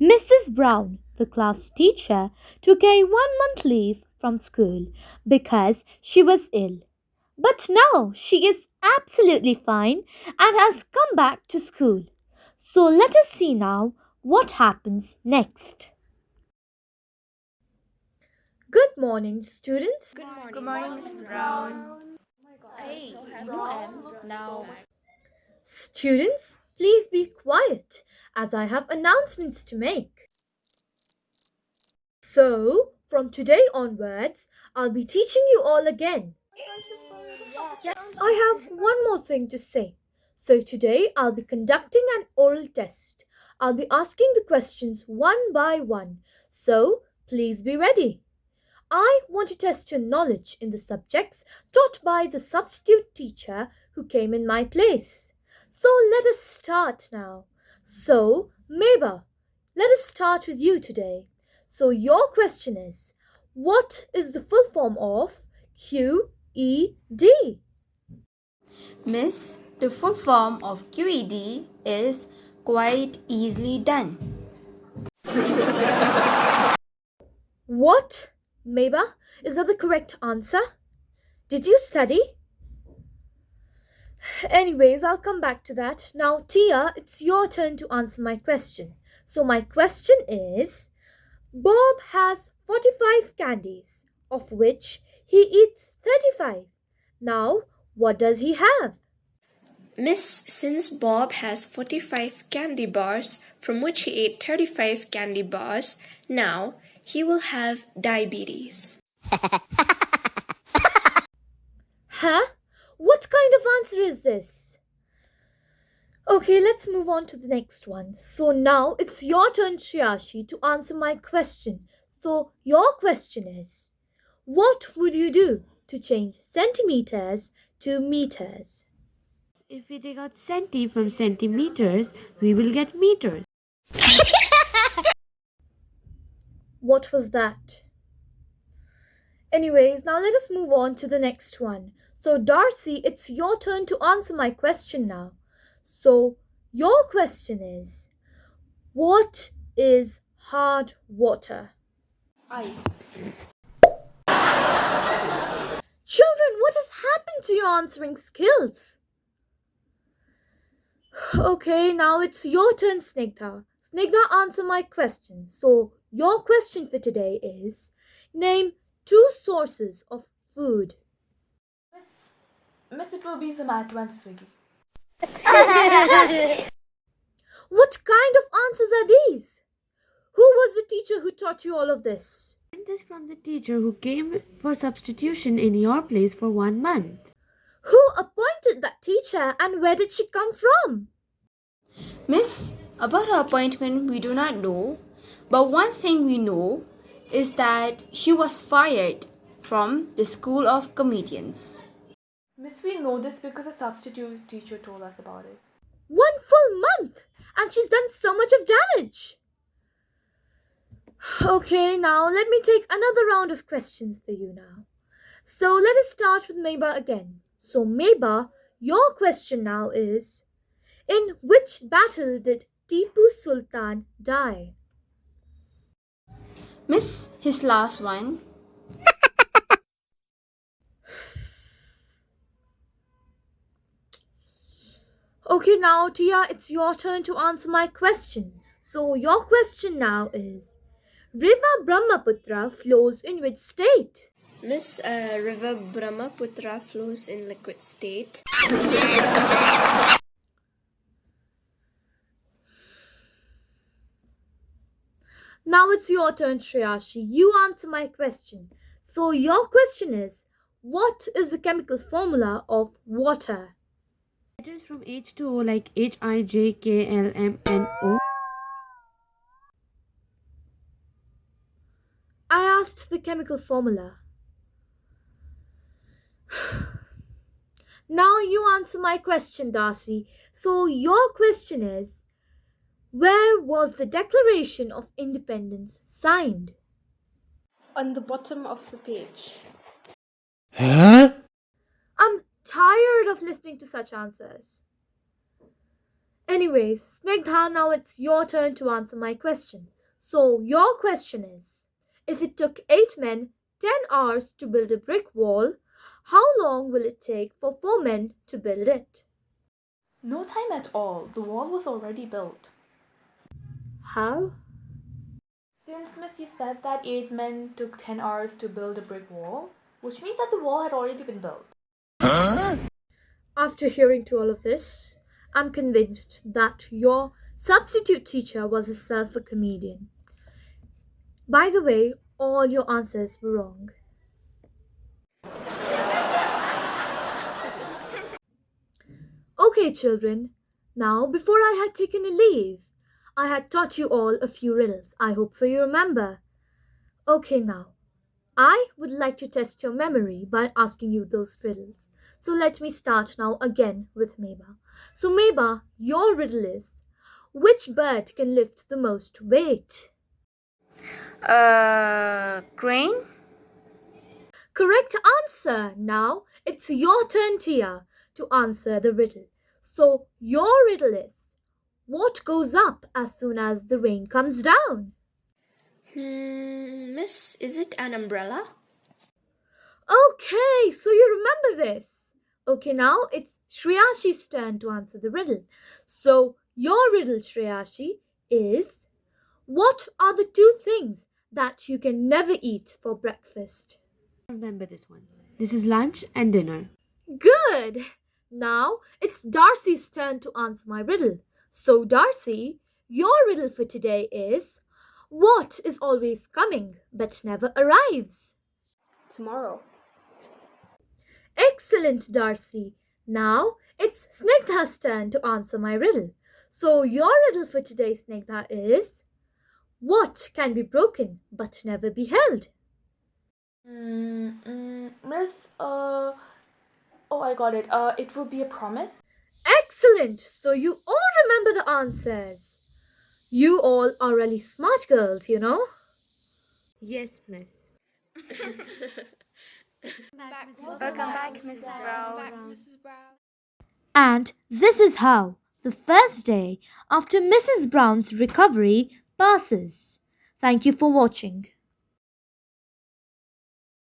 Mrs. Brown, the class teacher, took a 1 month leave from school because she was ill. But now she is absolutely fine and has come back to school. So let us see now what happens next. Good morning, students. Good morning, Mrs. Brown. Hey, now. Students, please be quiet as I have announcements to make. So, from today onwards, I'll be teaching you all again. Yes. I have one more thing to say. So, today I'll be conducting an oral test. I'll be asking the questions one by one. So, please be ready. I want to test your knowledge in the subjects taught by the substitute teacher who came in my place. So, let us start now. So, Meba, let us start with you today. So, your question is, what is the full form of QED? Miss, the full form of QED is quite easily done. What? Meba, is that the correct answer? Did you study? Anyways, I'll come back to that. Now, Tia, it's your turn to answer my question. So, my question is Bob has 45 candies, of which he eats 35. Now, what does he have? Miss, since Bob has 45 candy bars, from which he ate 35 candy bars, now he will have diabetes. Huh? What kind of answer is this? Okay, let's move on to the next one. So now it's your turn, Shriyashi, to answer my question. So your question is, what would you do to change centimeters to meters? If we take out centi from centimeters, we will get meters. What was that? Anyways, now let us move on to the next one. So, Darcy, it's your turn to answer my question now. So, your question is, what is hard water? Ice. Children, what has happened to your answering skills? Okay, now it's your turn, Snigdha. Snigdha, answer my question. So, your question for today is, name 2 sources of food. Miss, it will be Zomato and Swiggy. What kind of answers are these? Who was the teacher who taught you all of this? And this from the teacher who came for substitution in your place for 1 month. Who appointed that teacher and where did she come from? Miss, about her appointment, we do not know. But one thing we know is that she was fired from the School of Comedians. Miss, we know this because a substitute teacher told us about it. 1 full month! And she's done so much of damage! Okay, now let me take another round of questions for you now. So let us start with Meba again. So, Meba, your question now is, in which battle did Tipu Sultan die? Miss, his last one. Okay, now Tia, it's your turn to answer my question. So your question now is, River Brahmaputra flows in which state? Miss, River Brahmaputra flows in liquid state. Now it's your turn, Shreyashi. You answer my question. So your question is, what is the chemical formula of water? Letters from H2O like HIJKLMNO. I asked the chemical formula. Now you answer my question, Darcy. So your question is, where was the Declaration of Independence signed? On the bottom of the page. I'm tired of listening to such answers. Anyways, Snigdha, now it's your turn to answer my question. So, your question is, if it took 8 men 10 hours to build a brick wall, how long will it take for 4 men to build it? No time at all. The wall was already built. How? Since Miss, you said that 8 men took 10 hours to build a brick wall, which means that the wall had already been built. After hearing to all of this, I'm convinced that your substitute teacher was herself a comedian. By the way, all your answers were wrong. Okay, children. Now, before I had taken a leave, I had taught you all a few riddles. I hope so you remember. Okay, now, I would like to test your memory by asking you those riddles. So let me start now again with Meba. So, Meba, your riddle is, which bird can lift the most weight? Crane? Correct answer. Now it's your turn, Tia, to answer the riddle. So your riddle is, what goes up as soon as the rain comes down? Miss, is it an umbrella? Okay, so you remember this. Okay, now it's Shreyashi's turn to answer the riddle. So your riddle, Shreyashi, is, what are the 2 things that you can never eat for breakfast? Remember this one. This is lunch and dinner. Good! Now it's Darcy's turn to answer my riddle. So, Darcy, your riddle for today is, what is always coming but never arrives? Tomorrow. Excellent, Darcy. Now it's Snigdha's turn to answer my riddle. So, your riddle for today, Snigdha, is, what can be broken but never be held? Miss, oh, I got it. It will be a promise. Excellent! So you all remember the answers. You all are really smart girls, you know. Yes, miss. Welcome back, Mrs. Brown. And this is how the first day after Mrs. Brown's recovery passes. Thank you for watching.